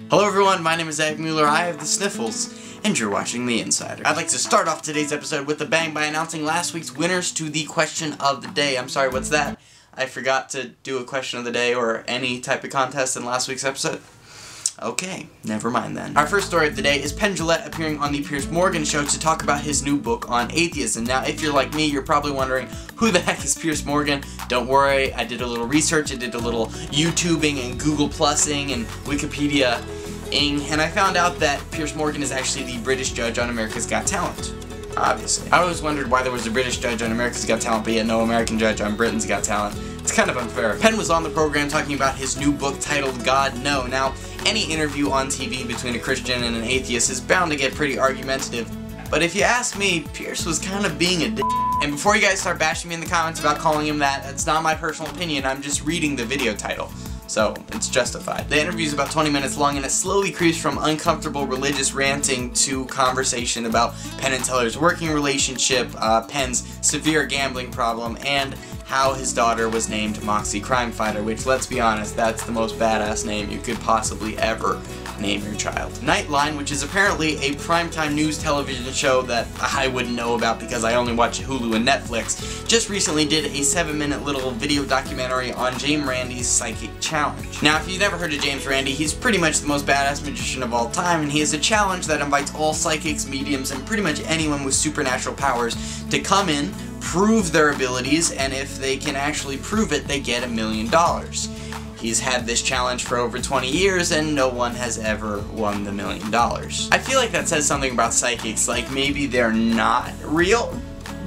Hello everyone, my name is Zach Mueller, I have the sniffles, and you're watching The Insider. I'd like to start off today's episode with a bang by announcing last week's winners to the question of the day. I'm sorry, what's that? I forgot to do a question of the day or any type of contest in last week's episode. Okay, never mind then. Our first story of the day is Penn Jillette appearing on the Piers Morgan show to talk about his new book on atheism. Now, if you're like me, you're probably wondering, who the heck is Piers Morgan? Don't worry, I did a little research, I did a little YouTubing and Google Plusing and Wikipedia-ing, and I found out that Piers Morgan is actually the British judge on America's Got Talent. Obviously. I always wondered why there was a British judge on America's Got Talent, but yet no American judge on Britain's Got Talent. It's kind of unfair. Penn was on the program talking about his new book titled God No. Now, any interview on TV between a Christian and an atheist is bound to get pretty argumentative, but if you ask me, Piers was kind of being a d***. And before you guys start bashing me in the comments about calling him that, that's not my personal opinion, I'm just reading the video title. So, it's justified. The interview is about 20 minutes long and it slowly creeps from uncomfortable religious ranting to conversation about Penn and Teller's working relationship, Penn's severe gambling problem, and how his daughter was named Moxie Crime Fighter, which, let's be honest, that's the most badass name you could possibly ever name your child. Nightline, which is apparently a primetime news television show that I wouldn't know about because I only watch Hulu and Netflix, just recently did a 7-minute little video documentary on James Randi's Psychic Challenge. Now, if you've never heard of James Randi, he's pretty much the most badass magician of all time, and he has a challenge that invites all psychics, mediums, and pretty much anyone with supernatural powers to come in, prove their abilities, and if they can actually prove it, they get $1 million. He's had this challenge for over 20 years and no one has ever won the $1 million. I feel like that says something about psychics, like maybe they're not real?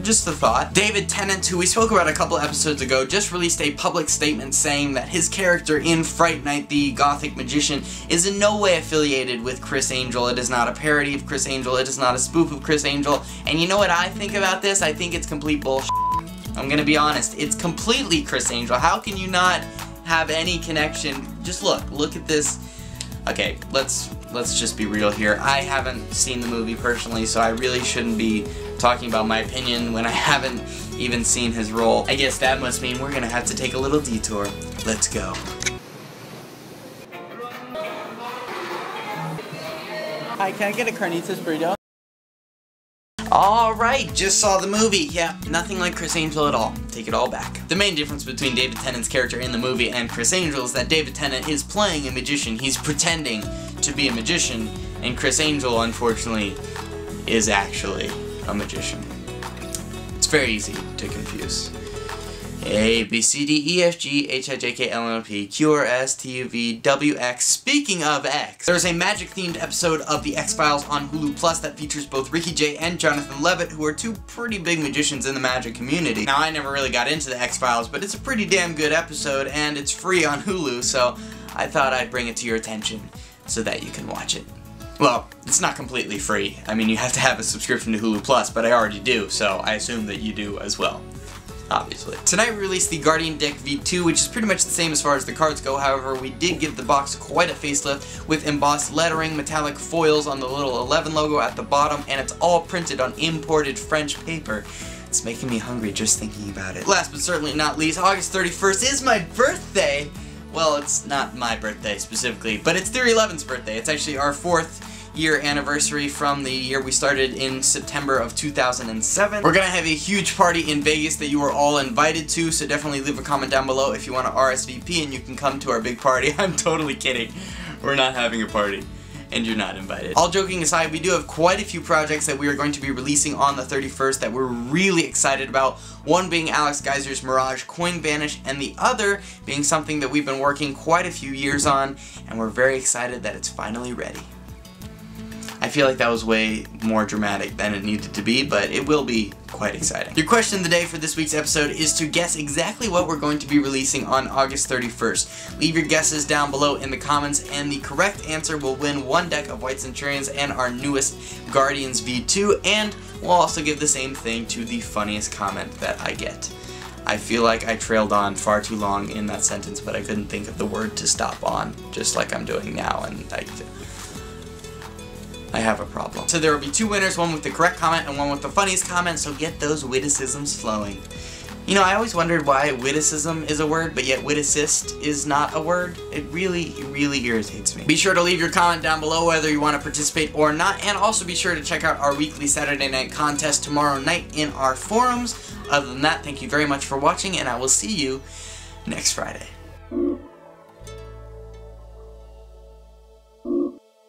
Just a thought. David Tennant, who we spoke about a couple episodes ago, just released a public statement saying that his character in Fright Night, the Gothic Magician, is in no way affiliated with Criss Angel. It is not a parody of Criss Angel, it is not a spoof of Criss Angel, and you know what I think about this? I think it's complete bullshit. I'm gonna be honest, it's completely Criss Angel. How can you not have any connection? Just look at this. Okay, let's just be real here. I haven't seen the movie personally, so I really shouldn't be talking about my opinion when I haven't even seen his role. I guess that must mean we're gonna have to take a little detour. Let's go. Hi, can I get a carnitas burrito? Alright, just saw the movie. Yeah, nothing like Criss Angel at all. Take it all back. The main difference between David Tennant's character in the movie and Criss Angel is that David Tennant is playing a magician. He's pretending to be a magician, and Criss Angel, unfortunately, is actually a magician. It's very easy to confuse. A, B, C, D, E, F, G, H, I, J, K, L, M, N, P, Q, R, S, T, U, V, W, X. Speaking of X, there's a magic-themed episode of The X-Files on Hulu Plus that features both Ricky Jay and Jonathan Levitt, who are two pretty big magicians in the magic community. Now, I never really got into The X-Files, but it's a pretty damn good episode, and it's free on Hulu, so I thought I'd bring it to your attention so that you can watch it. Well, it's not completely free. I mean, you have to have a subscription to Hulu Plus, but I already do, so I assume that you do as well. Obviously. Tonight we released the Guardian Deck V2, which is pretty much the same as far as the cards go. However, we did give the box quite a facelift with embossed lettering, metallic foils on the little 11 logo at the bottom, and it's all printed on imported French paper. It's making me hungry just thinking about it. Last but certainly not least, August 31st is my birthday! Well, it's not my birthday specifically, but it's Theory 11's birthday. It's actually our 4th year anniversary from the year we started in September of 2007. We're gonna have a huge party in Vegas that you are all invited to, so definitely leave a comment down below if you want to RSVP and you can come to our big party. I'm totally kidding. We're not having a party, and you're not invited. All joking aside, we do have quite a few projects that we are going to be releasing on the 31st that we're really excited about. One being Alex Geyser's Mirage Coin Vanish, and the other being something that we've been working quite a few years on, and we're very excited that it's finally ready. I feel like that was way more dramatic than it needed to be, but it will be quite exciting. Your question of the day for this week's episode is to guess exactly what we're going to be releasing on August 31st. Leave your guesses down below in the comments, and the correct answer will win one deck of White Centurions and our newest Guardians V2, and we'll also give the same thing to the funniest comment that I get. I feel like I trailed on far too long in that sentence, but I couldn't think of the word to stop on, just like I'm doing now, and I have a problem. So there will be two winners, one with the correct comment and one with the funniest comment, so get those witticisms flowing. You know, I always wondered why witticism is a word, but yet witticist is not a word. It really irritates me. Be sure to leave your comment down below whether you want to participate or not, and also be sure to check out our weekly Saturday night contest tomorrow night in our forums. Other than that, thank you very much for watching, and I will see you next Friday.